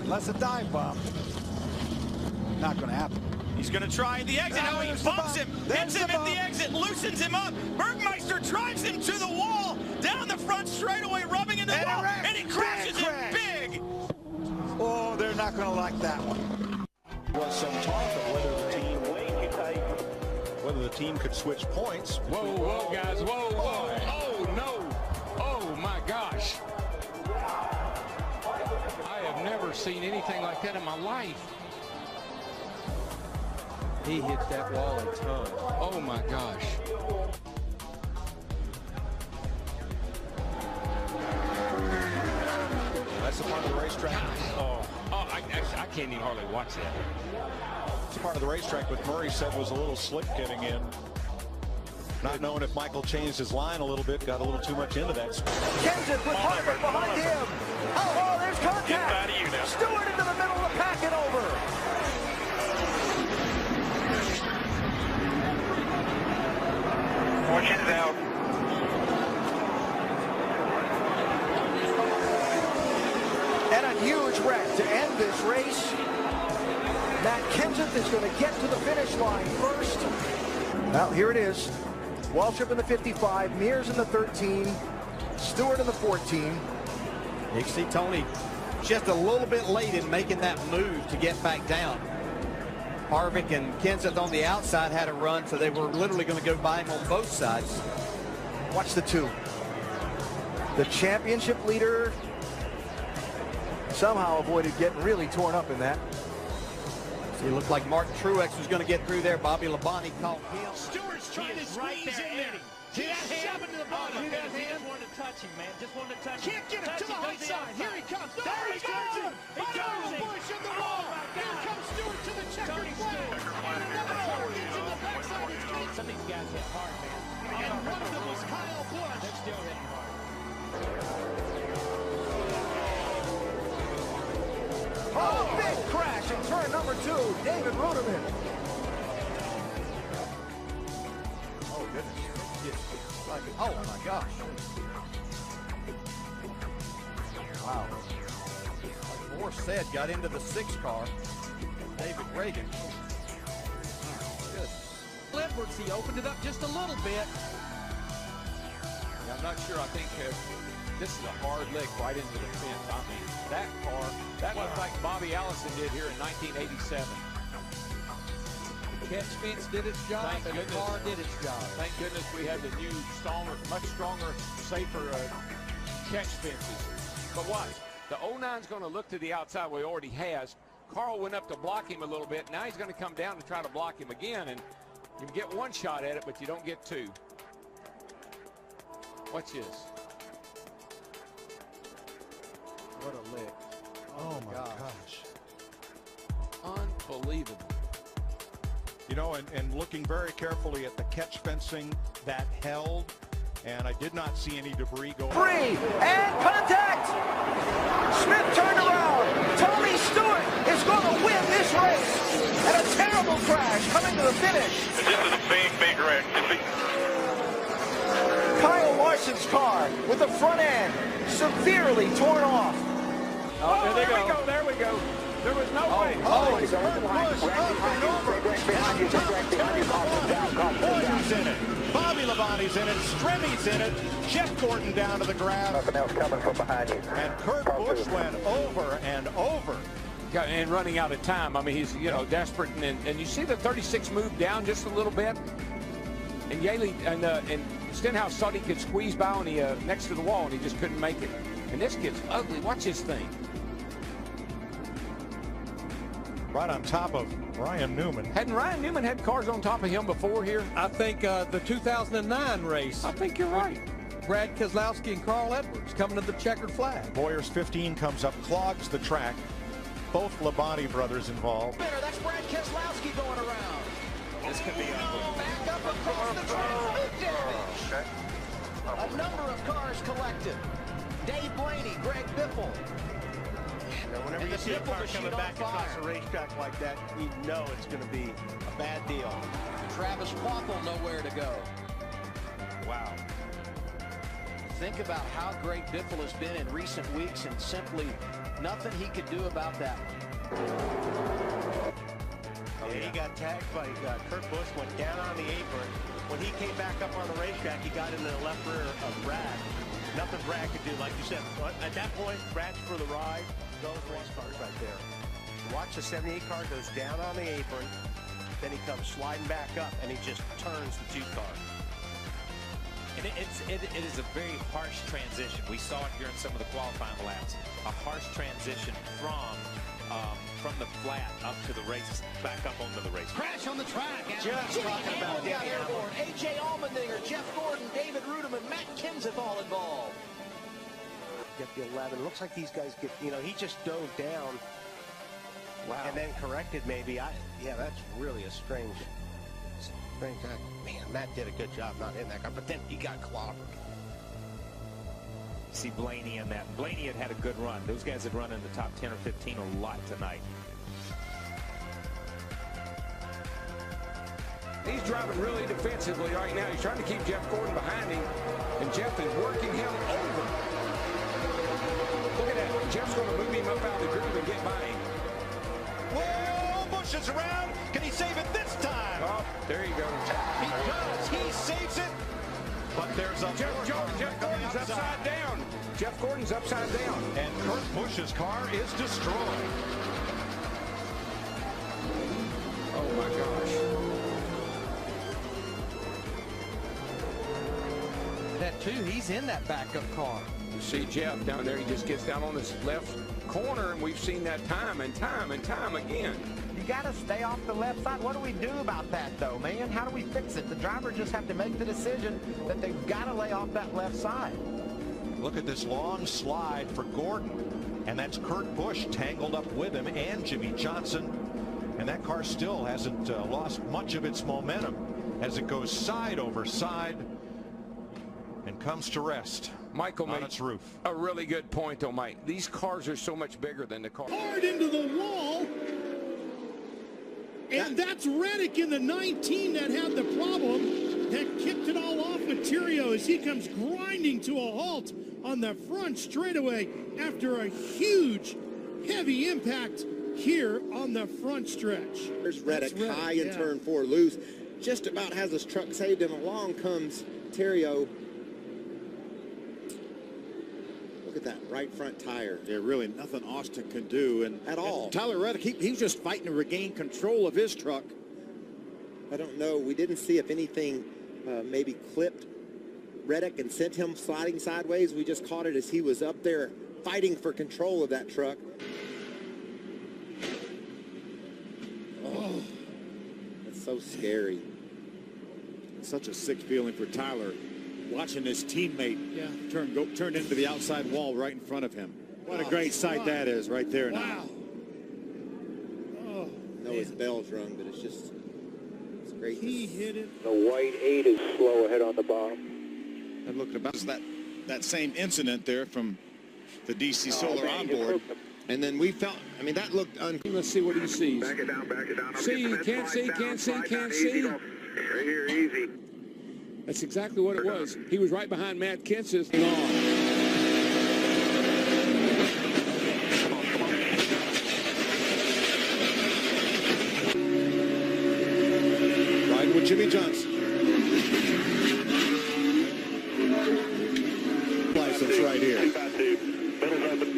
unless a dive bomb. Not going to happen. He's going to try the exit. Oh, he bumps him, hits him at the exit, loosens him up. Bergmeister drives him to the wall, down the front straightaway, rubbing into the wall, and he crashes him big. Oh, they're not going to like that one. Was some talk of whether the team could switch points. Whoa, whoa, guys, whoa, whoa. Oh, no. Oh, my gosh. I have never seen anything like that in my life. He hit that wall a ton. Oh, my gosh. That's a part of the racetrack. I can't even hardly watch that. It's part of the racetrack, but Murray said was a little slick getting in. Not knowing if Michael changed his line a little bit, got a little too much into that. Kenseth with Harvick behind him. Oh, there's contact. Get out of you now. Stewart into the middle of the pack and over. Fortune's out. And a huge wreck to end this race. Matt Kenseth is going to get to the finish line first. Well, here it is. Waltrip in the 55, Mears in the 13, Stewart in the 14. You see Tony just a little bit late in making that move to get back down. Harvick and Kenseth on the outside had a run, so they were literally going to go by him on both sides. Watch the two. The championship leader somehow avoided getting really torn up in that. It looked like Martin Truex was going to get through there. Bobby Labonte caught him. Stewart's trying to squeeze in there. See that hand? To the bottom. See that hand? Just wanted to touch him, man. Just wanted to touch him. Can't get him to the high side. Here he comes. There he goes. Bottom of the bush in the wall. Here comes Stewart to the checkered flag. And another car gets in the backside of his case. Some of these guys hit hard, man. And one of them was Kyle Busch. They're still hitting hard. Oh, big crash in turn number 2, David Ruderman. Oh, goodness. Oh, my gosh. Wow. Like Moore said, got into the 6 car. David Reagan. Good. Edwards, he opened it up just a little bit. Yeah, I'm not sure. I think this is a hard lick right into the fence. I mean, that car, that looked like Bobby Allison did here in 1987. The catch fence did its job, and the car did its job. Thank goodness we have the new, much stronger, safer catch fences. But watch, the 09's going to look to the outside where he already has. Carl went up to block him a little bit. Now he's going to come down and try to block him again, and you can get one shot at it, but you don't get two. Watch this. What a lick. Oh my gosh. Unbelievable. You know, and looking very carefully at the catch fencing that held, and I did not see any debris go. Free and contact. Smith turned around. Tony Stewart is going to win this race. And a terrible crash coming to the finish. This is a big, big wreck. Kyle Larson's car with the front end severely torn off. Oh, there we go. There we go. There was no way. He's Kurt Busch up and over. Boyer's in it. Bobby Labonte's in it. Stremmy's in it. Jeff Gordon down to the ground. Nothing else coming from behind you. And Kurt Busch went over and over. And running out of time. I mean, he's, desperate. And you see the 36 move down just a little bit. And Yaley and Stenhouse thought he could squeeze by on the next to the wall, and he just couldn't make it. And this kid's ugly. Watch this thing. Right on top of Ryan Newman. Hadn't Ryan Newman had cars on top of him before here? I think the 2009 race. I think you're right. Brad Keselowski and Carl Edwards coming to the checkered flag. Boyer's 15 comes up, clogs the track. Both Labonte brothers involved. That's Brad Keselowski going around. This could be ugly. Back up across the track. Damage. A number of cars collected. Dave Blaney, Greg Biffle. Whenever you see a car coming back across a racetrack like that, you know it's going to be a bad deal. Travis Waffle nowhere to go. Wow. think about how great Biffle has been in recent weeks and simply nothing he could do about that one. Yeah, he got tagged by Kurt Busch, went down on the apron. When he came back up on the racetrack, he got into the left rear of Brad. Nothing Brad could do, like you said. At that point, Brad's for the ride. Those race cars right there. Watch the 78 car goes down on the apron, then he comes sliding back up, and he just turns the 2 car. And it is a very harsh transition. We saw it here in some of the qualifying laps. A harsh transition from the flat up to the race, back up onto the race. Crash on the track. Just talking about got airborne. A.J. Allmendinger, Jeff Gordon, David Ruderman, Matt Kenseth all involved. Get the 11. Looks like these guys get, he just dove down. Wow. And then corrected maybe. Yeah, that's really a strange. Man, Matt did a good job not hitting that guy, but then he got clobbered. See Blaney in that. Blaney had a good run. Those guys had run in the top 10 or 15 a lot tonight. He's driving really defensively right now. He's trying to keep Jeff Gordon behind him, and Jeff is working him over. Look at that. Jeff's going to move him up out of the groove and get by him. Whoa, Busch is around. Can he save it this time? Oh, there you go. He does. He saves it. But there's a Jeff Gordon's upside down. Jeff Gordon's upside down. And Kurt Busch's car is destroyed. Oh my gosh. That too, he's in that backup car. You see Jeff down there, he just gets down on this left corner, and we've seen that time and time and time again. You got to stay off the left side. What do we do about that, though, man? How do we fix it? The driver just have to make the decision that they've got to lay off that left side. Look at this long slide for Gordon. And that's Kurt Busch tangled up with him and Jimmy Johnson. And that car still hasn't lost much of its momentum as it goes side over side and comes to rest. Michael on made its roof. A really good point, though, Mike. These cars are so much bigger than the car. Hard into the wall. And that's Reddick in the 19 that had the problem that kicked it all off Materio as he comes grinding to a halt on the front straightaway after a huge, heavy impact here on the front stretch. There's Reddick high in turn 4 loose. Just about has his truck saved him. Along comes Materio. Look at that right front tire. Yeah, really nothing Austin can do. And at all. Tyler Reddick, he was just fighting to regain control of his truck. I don't know. We didn't see if anything maybe clipped Reddick and sent him sliding sideways. We just caught it as he was up there fighting for control of that truck. Oh, that's so scary. It's such a sick feeling for Tyler, watching his teammate turn into the outside wall right in front of him. What a great sight that is right there now. Wow. Oh, I know his bell's rung, but it's just great. He hit it. The white 8 is slow ahead on the bottom. And look about that same incident there from the DC Solar onboard. And then we felt, I mean, that looked Let's see what he sees. Back it down, back it down. See, can't see. Right here, easy. That's exactly what it was. He was right behind Matt Kenseth. riding with Jimmy Johnson. License right here. Middle's open.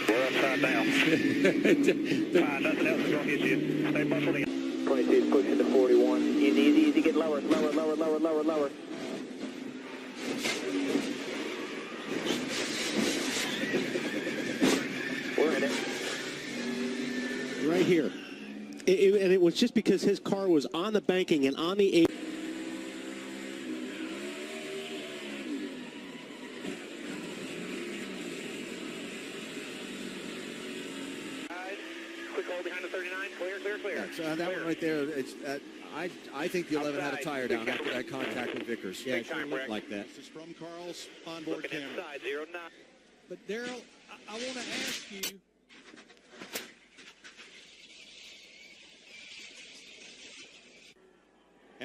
We're upside down. Fine, nothing else is going to get you. Stay buckled in. 22 is pushing to 41. Easy, get lower. We're in it. Right here. And it was just because his car was on the banking and on the 8. Quick hold behind the 39. Clear. Yeah, that one right there, it's, I think the 11 had a tire down after that contact with Vickers. Yeah, it sure looked like that. This is from Carl's onboard camera. Inside, 0-9. But Daryl, I want to ask you,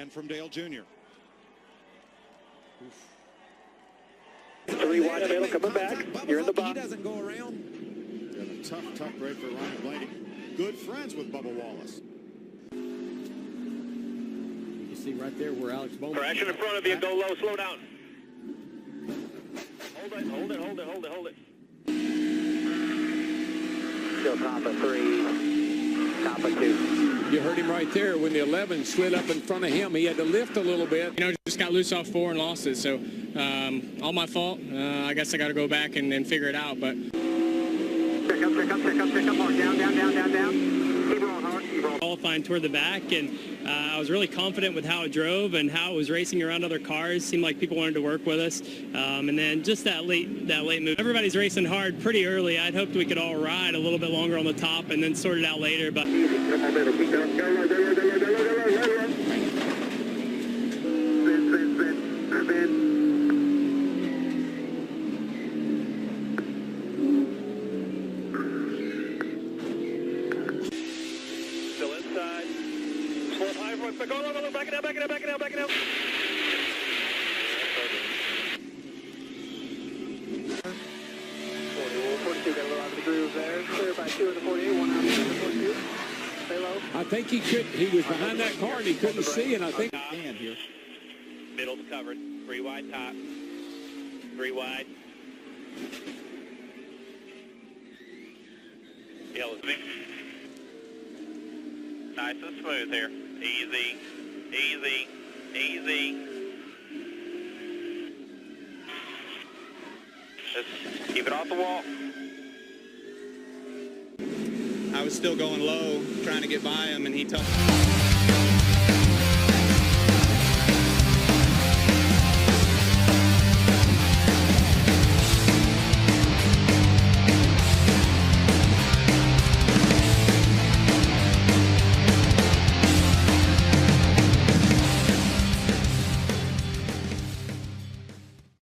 and from Dale Jr. 3 wide available coming back. You're in the box. He doesn't go around. And a tough break for Ryan Blaney. Good friends with Bubba Wallace. You can see right there where Alex Bowman. Correction in front of you. Go low. Slow down. Hold it. Still top of 3. Top of 2. You heard him right there when the 11 slid up in front of him. He had to lift a little bit. You know, just got loose off 4 and lost it. So all my fault. I guess I got to go back and figure it out. But Check up. Hard. Down. Keep rolling hard. Qualifying toward the back, and I was really confident with how it drove and how it was racing around other cars. Seemed like people wanted to work with us, and then just that late move. Everybody's racing hard pretty early. I'd hoped we could all ride a little bit longer on the top and then sort it out later. But Still inside. Slow high. Go. Back it out. 42, got a little out of the groove there. Clear by 2 of the 48, 1 out of the 42. Stay low. I think he was behind that car and he couldn't see, and I think Here. Middle's covered. 3 wide top. 3 wide. Yellow's big. Nice and smooth here. Easy. Just keep it off the wall. I was still going low, trying to get by him, and he told me.